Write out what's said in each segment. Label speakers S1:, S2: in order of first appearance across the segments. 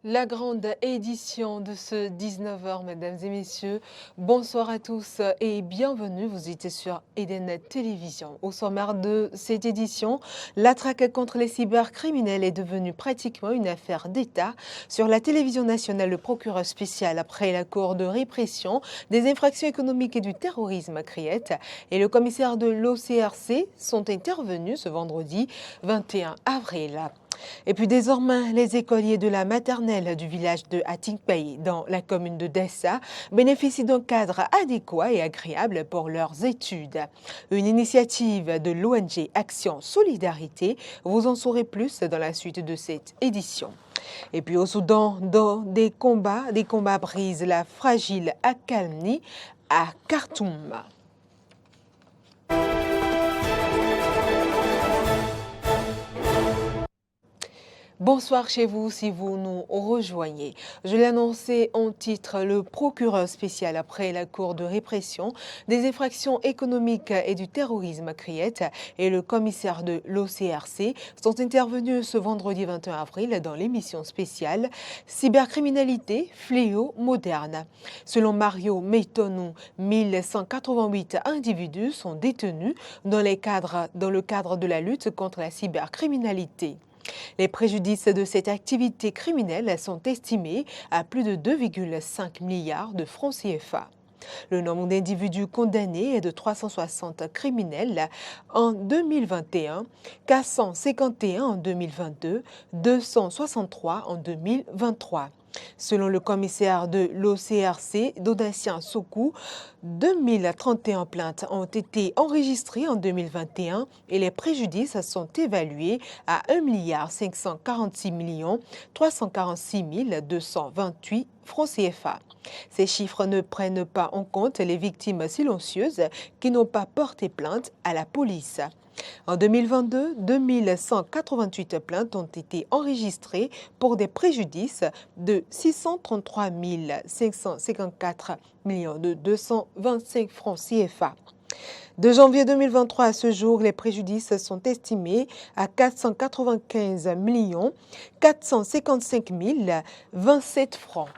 S1: La grande édition de ce 19h, mesdames et messieurs. Bonsoir à tous et bienvenue. Vous étiez sur Eden Télévision. Au sommaire de cette édition, la traque contre les cybercriminels est devenue pratiquement une affaire d'État. Sur la télévision nationale, le procureur spécial après la Cour de répression des infractions économiques et du terrorisme, CRIET, et le commissaire de l'OCRC sont intervenus ce vendredi 21 avril. Et puis désormais, les écoliers de la maternelle du village de Atingpaye, dans la commune de Dessa, bénéficient d'un cadre adéquat et agréable pour leurs études. Une initiative de l'ONG Action Solidarité. Vous en saurez plus dans la suite de cette édition. Et puis au Soudan, dans des combats brisent la fragile accalmie à Khartoum. Bonsoir chez vous si vous nous rejoignez. Je l'ai annoncé en titre, le procureur spécial après la Cour de répression des infractions économiques et du terrorisme, CRIET, et le commissaire de l'OCRC sont intervenus ce vendredi 21 avril dans l'émission spéciale Cybercriminalité, fléau moderne. Selon Mario Meitonou, 1188 individus sont détenus dans le cadre de la lutte contre la cybercriminalité. Les préjudices de cette activité criminelle sont estimés à plus de 2,5 milliards de francs CFA. Le nombre d'individus condamnés est de 360 criminels en 2021, 451 en 2022, 263 en 2023. Selon le commissaire de l'OCRC, Donatien Sokou, 2031 plaintes ont été enregistrées en 2021 et les préjudices sont évalués à 1 546 346 228 francs CFA. Ces chiffres ne prennent pas en compte les victimes silencieuses qui n'ont pas porté plainte à la police. En 2022, 2188 plaintes ont été enregistrées pour des préjudices de 633 554 225 francs CFA. De janvier 2023 à ce jour, les préjudices sont estimés à 495 455 027 francs.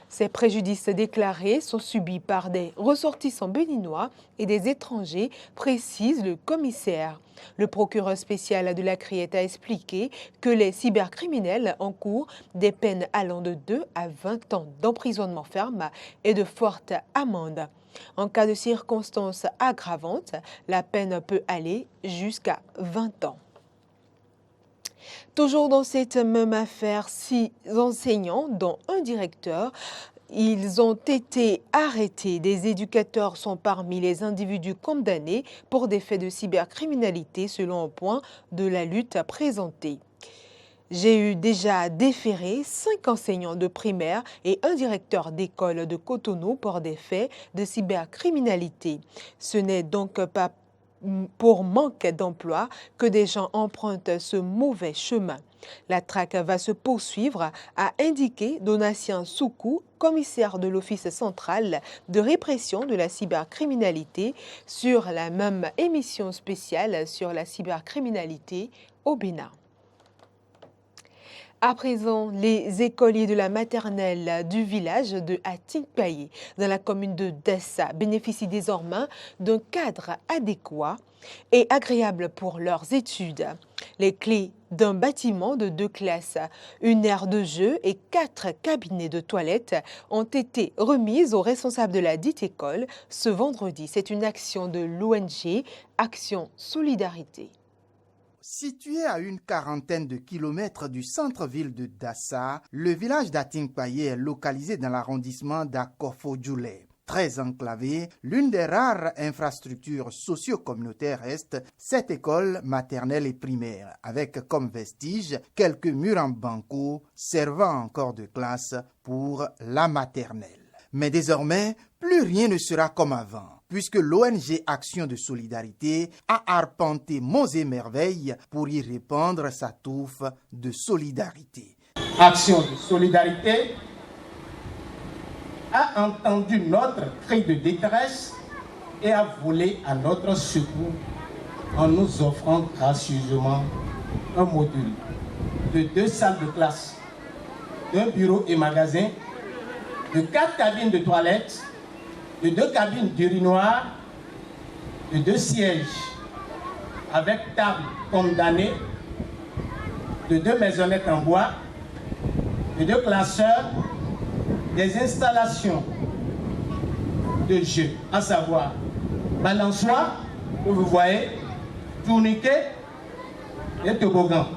S1: Ces préjudices déclarés sont subis par des ressortissants béninois et des étrangers, précise le commissaire. Le procureur spécial de la CRIET a expliqué que les cybercriminels encourent des peines allant de 2 à 20 ans d'emprisonnement ferme et de fortes amendes. En cas de circonstances aggravantes, la peine peut aller jusqu'à 20 ans. Toujours dans cette même affaire, 6 enseignants, dont un directeur, ils ont été arrêtés. Des éducateurs sont parmi les individus condamnés pour des faits de cybercriminalité selon un point de la lutte présentée. J'ai eu déjà déféré 5 enseignants de primaire et un directeur d'école de Cotonou pour des faits de cybercriminalité. Ce n'est donc pas pour manque d'emploi que des gens empruntent ce mauvais chemin. La traque va se poursuivre, a indiqué Donatien Sokou, commissaire de l'Office central de répression de la cybercriminalité, sur la même émission spéciale sur la cybercriminalité au Bénin. À présent, les écoliers de la maternelle du village de Atingpaye, dans la commune de Dessa, bénéficient désormais d'un cadre adéquat et agréable pour leurs études. Les clés d'un bâtiment de 2 classes, une aire de jeu et 4 cabinets de toilettes ont été remises aux responsables de la dite école ce vendredi. C'est une action de l'ONG Action Solidarité.
S2: Situé à une quarantaine de kilomètres du centre-ville de Dassa, le village d'Atingpaye est localisé dans l'arrondissement d'Akofo-Djoulé. Très enclavé, l'une des rares infrastructures socio-communautaires est cette école maternelle et primaire, avec comme vestige quelques murs en banco servant encore de classe pour la maternelle. Mais désormais, plus rien ne sera comme avant, puisque l'ONG Action de Solidarité a arpenté monts et merveilles pour y répandre sa touffe de solidarité.
S3: Action de Solidarité a entendu notre cri de détresse et a volé à notre secours en nous offrant gracieusement un module de 2 salles de classe d'un bureau et magasin, de 4 cabines de toilettes, de 2 cabines d'urinoir, de 2 sièges avec table condamnée, de 2 maisonnettes en bois, de 2 classeurs, des installations de jeux, à savoir balançoire, que vous voyez, tourniquet et toboggan.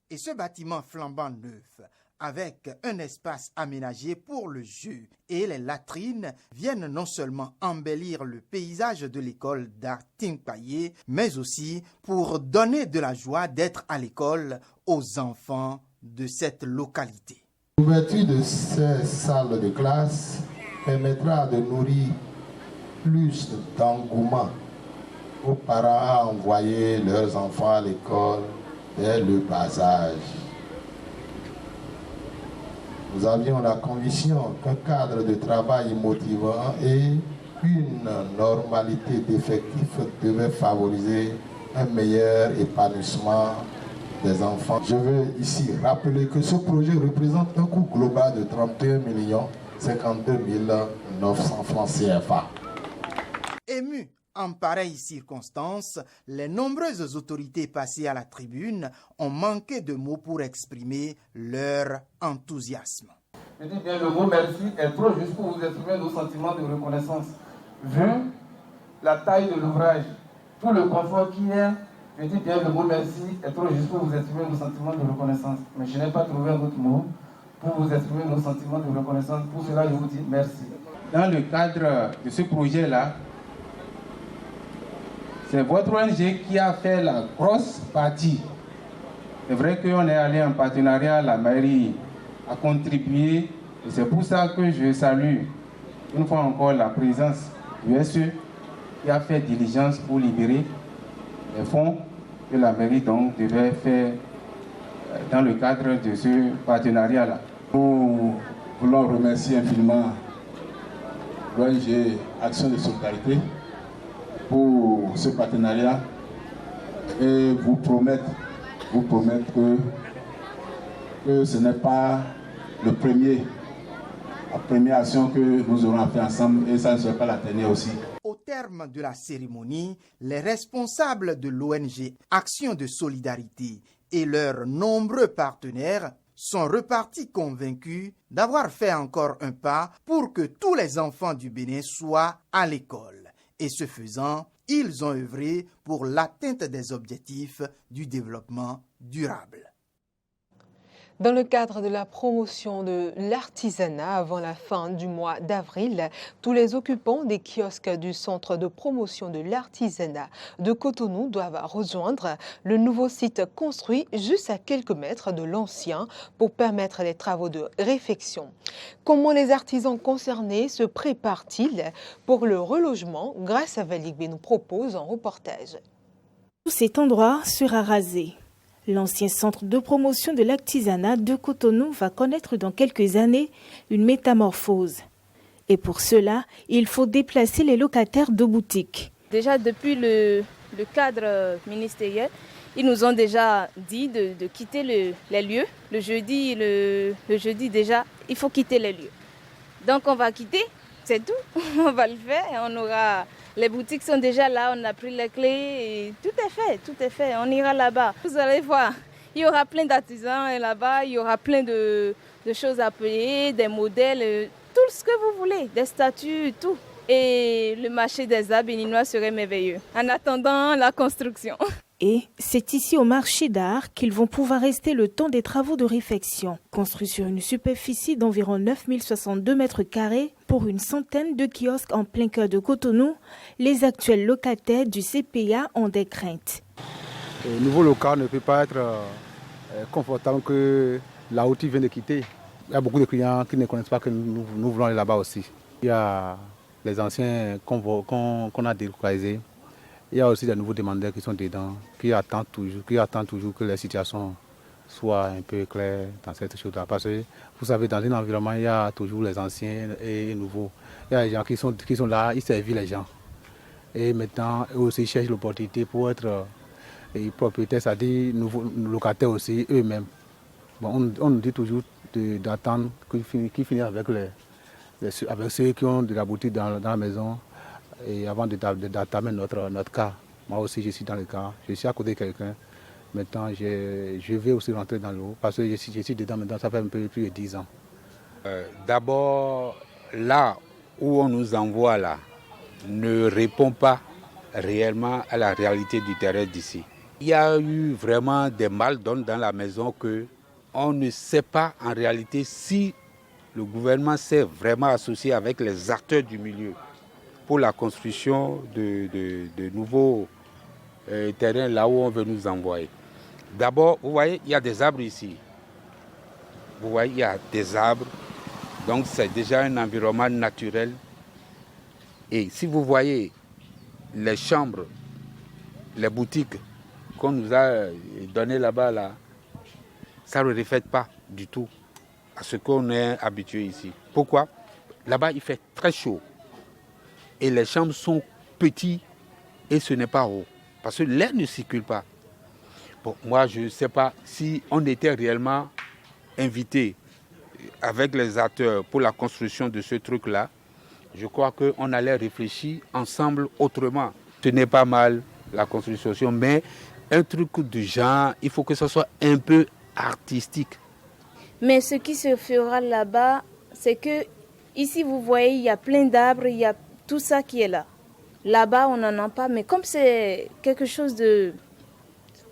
S2: Et ce bâtiment flambant neuf, avec un espace aménagé pour le jeu et les latrines, viennent non seulement embellir le paysage de l'école d'art Tinkpaye, mais aussi pour donner de la joie d'être à l'école aux enfants de cette localité.
S4: L'ouverture de ces salles de classe permettra de nourrir plus d'engouement aux parents à envoyer leurs enfants à l'école dès le bas âge. Nous avions la conviction qu'un cadre de travail motivant et une normalité d'effectifs devaient favoriser un meilleur épanouissement des enfants. Je veux ici rappeler que ce projet représente un coût global de 31 52 900 francs CFA.
S2: Ému en pareille circonstance, les nombreuses autorités passées à la tribune ont manqué de mots pour exprimer leur enthousiasme.
S5: Je dis bien le mot merci est trop juste pour vous exprimer nos sentiments de reconnaissance. Vu la taille de l'ouvrage, tout le confort qu'il y a, je dis bien le mot merci est trop juste pour vous exprimer nos sentiments de reconnaissance. Mais je n'ai pas trouvé un autre mot pour vous exprimer nos sentiments de reconnaissance. Pour cela, je vous dis merci. Dans le cadre de ce projet-là, c'est votre ONG qui a fait la grosse partie. C'est vrai qu'on est allé en partenariat, la mairie a contribué. Et c'est pour ça que je salue une fois encore la présence du SE qui a fait diligence pour libérer les fonds que la mairie donc devait faire dans le cadre de ce partenariat-là.
S6: Nous voulons remercier infiniment l'ONG Action de Solidarité pour ce partenariat et vous promettre que ce n'est pas la première action que nous aurons fait ensemble et ça ne sera pas la dernière aussi.
S2: Au terme de la cérémonie, les responsables de l'ONG Action de Solidarité et leurs nombreux partenaires sont repartis convaincus d'avoir fait encore un pas pour que tous les enfants du Bénin soient à l'école. Et ce faisant, ils ont œuvré pour l'atteinte des objectifs du développement durable.
S1: Dans le cadre de la promotion de l'artisanat avant la fin du mois d'avril, tous les occupants des kiosques du centre de promotion de l'artisanat de Cotonou doivent rejoindre le nouveau site construit juste à quelques mètres de l'ancien pour permettre les travaux de réfection. Comment les artisans concernés se préparent-ils pour le relogement? Grâce à Valigbe nous propose un reportage.
S7: Tout cet endroit sera rasé. L'ancien centre de promotion de l'artisanat de Cotonou va connaître dans quelques années une métamorphose. Et pour cela, il faut déplacer les locataires de boutiques.
S8: Déjà depuis le cadre ministériel, ils nous ont déjà dit de quitter les lieux. Le jeudi déjà, il faut quitter les lieux. Donc on va quitter, c'est tout. On va le faire. Les boutiques sont déjà là, on a pris les clés et tout est fait. On ira là-bas. Vous allez voir, il y aura plein d'artisans là-bas, il y aura plein de choses à payer, des modèles, tout ce que vous voulez, des statues, tout. Et le marché des arts béninois serait merveilleux en attendant la construction.
S7: Et c'est ici au marché d'art qu'ils vont pouvoir rester le temps des travaux de réfection. Construit sur une superficie d'environ 9062 mètres carrés pour une centaine de kiosques en plein cœur de Cotonou, les actuels locataires du CPA ont des craintes.
S9: Le nouveau local ne peut pas être confortable que là où tu viens de quitter. Il y a beaucoup de clients qui ne connaissent pas que nous voulons aller là-bas aussi. Il y a les anciens qu'on a délocalisés. Il y a aussi des nouveaux demandeurs qui sont dedans, qui attendent toujours que la situation soit un peu claire dans cette chose-là. Parce que vous savez, dans un environnement, il y a toujours les anciens et les nouveaux. Il y a des gens qui sont là, ils servent les gens. Et maintenant, eux aussi cherchent l'opportunité pour être propriétaires, c'est-à-dire nouveaux locataires aussi eux-mêmes. Bon, on nous dit toujours, d'attendre qu'il finisse avec ceux qui ont de la boutique dans la maison et avant d'entamer notre cas. Moi aussi, je suis dans le cas, je suis à côté de quelqu'un. Maintenant, je vais aussi rentrer dans l'eau parce que je suis dedans maintenant, ça fait un peu plus de 10 ans.
S10: D'abord, là où on nous envoie là, ne répond pas réellement à la réalité du terrain d'ici. Il y a eu vraiment des mal-donnes dans la maison que on ne sait pas en réalité si le gouvernement s'est vraiment associé avec les acteurs du milieu pour la construction de nouveaux terrains là où on veut nous envoyer. D'abord, vous voyez, il y a des arbres ici. Vous voyez, il y a des arbres. Donc c'est déjà un environnement naturel. Et si vous voyez les chambres, les boutiques qu'on nous a données là-bas, là, ça ne reflète pas du tout à ce qu'on est habitué ici. Pourquoi? Là-bas, il fait très chaud. Et les chambres sont petites et ce n'est pas haut. Parce que l'air ne circule pas. Bon, moi, je ne sais pas si on était réellement invité avec les acteurs pour la construction de ce truc-là. Je crois qu'on allait réfléchir ensemble autrement. Ce n'est pas mal la construction, mais un truc du genre, il faut que ce soit un peu artistique.
S8: Mais ce qui se fera là-bas, c'est que ici, vous voyez, il y a plein d'arbres, il y a tout ça qui est là. Là-bas, on n'en a pas, mais comme c'est quelque chose de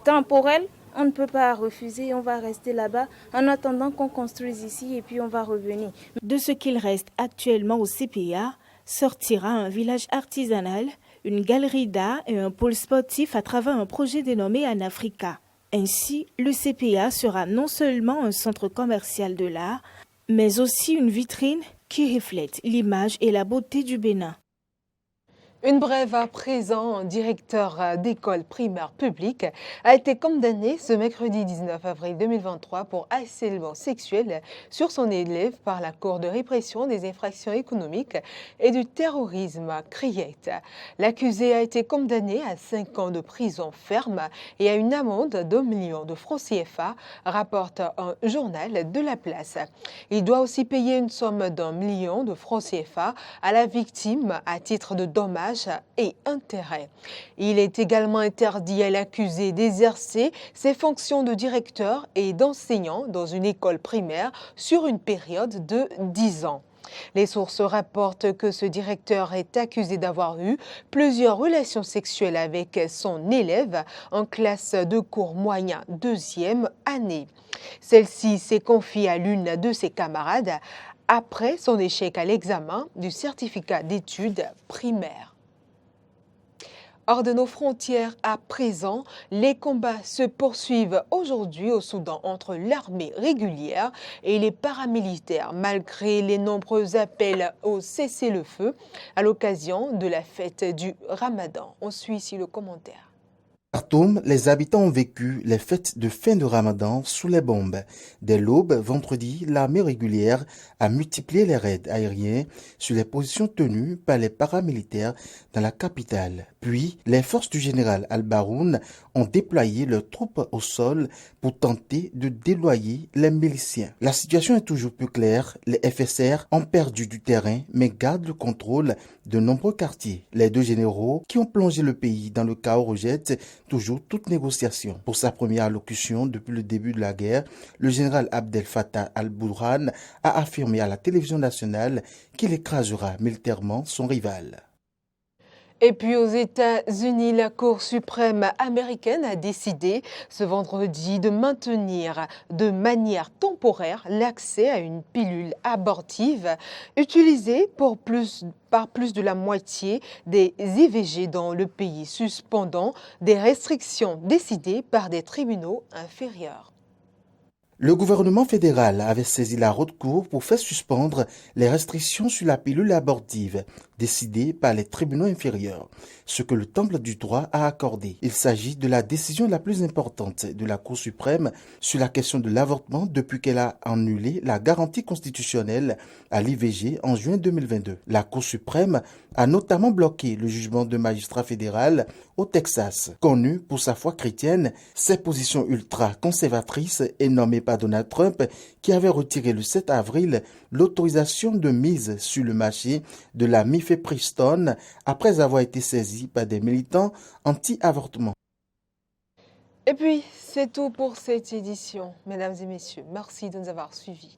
S8: temporel, on ne peut pas refuser, on va rester là-bas en attendant qu'on construise ici et puis on va revenir.
S7: De ce qu'il reste actuellement au CPA, sortira un village artisanal, une galerie d'art et un pôle sportif à travers un projet dénommé Anafrica. Ainsi, le CPA sera non seulement un centre commercial de l'art, mais aussi une vitrine qui reflète l'image et la beauté du Bénin.
S1: Une brève à présent, un directeur d'école primaire publique a été condamné ce mercredi 19 avril 2023 pour harcèlement sexuel sur son élève par la Cour de répression des infractions économiques et du terrorisme CRIET. L'accusé a été condamné à 5 ans de prison ferme et à une amende d'1 million de francs CFA, rapporte un journal de la place. Il doit aussi payer une somme d'1 million de francs CFA à la victime à titre de dommage et intérêts. Il est également interdit à l'accusé d'exercer ses fonctions de directeur et d'enseignant dans une école primaire sur une période de 10 ans. Les sources rapportent que ce directeur est accusé d'avoir eu plusieurs relations sexuelles avec son élève en classe de cours moyen 2e année. Celle-ci s'est confiée à l'une de ses camarades après son échec à l'examen du certificat d'études primaires. Hors de nos frontières à présent, les combats se poursuivent aujourd'hui au Soudan entre l'armée régulière et les paramilitaires, malgré les nombreux appels au cessez-le-feu à l'occasion de la fête du Ramadan. On suit ici le commentaire.
S2: Khartoum, les habitants ont vécu les fêtes de fin de Ramadan sous les bombes. Dès l'aube, vendredi, l'armée régulière a multiplié les raids aériens sur les positions tenues par les paramilitaires dans la capitale. Puis, les forces du général Al-Baroun ont déployé leurs troupes au sol pour tenter de déloyer les miliciens. La situation est toujours plus claire. Les FSR ont perdu du terrain mais gardent le contrôle de nombreux quartiers. Les deux généraux qui ont plongé le pays dans le chaos rejettent toujours toute négociation. Pour sa première allocution depuis le début de la guerre, le général Abdel Fattah al-Burhan a affirmé à la télévision nationale qu'il écrasera militairement son rival.
S1: Et puis aux États-Unis, la Cour suprême américaine a décidé ce vendredi de maintenir de manière temporaire l'accès à une pilule abortive utilisée par plus de la moitié des IVG dans le pays, suspendant des restrictions décidées par des tribunaux inférieurs.
S2: Le gouvernement fédéral avait saisi la haute cour pour faire suspendre les restrictions sur la pilule abortive décidées par les tribunaux inférieurs, ce que le Temple du droit a accordé. Il s'agit de la décision la plus importante de la Cour suprême sur la question de l'avortement depuis qu'elle a annulé la garantie constitutionnelle à l'IVG en juin 2022. La Cour suprême a notamment bloqué le jugement de magistrat fédéral au Texas. Connu pour sa foi chrétienne, ses positions ultra-conservatrices et nommé par Donald Trump qui avait retiré le 7 avril l'autorisation de mise sur le marché de la mifepristone après avoir été saisi par des militants anti-avortement.
S1: Et puis, c'est tout pour cette édition. Mesdames et messieurs, merci de nous avoir suivis.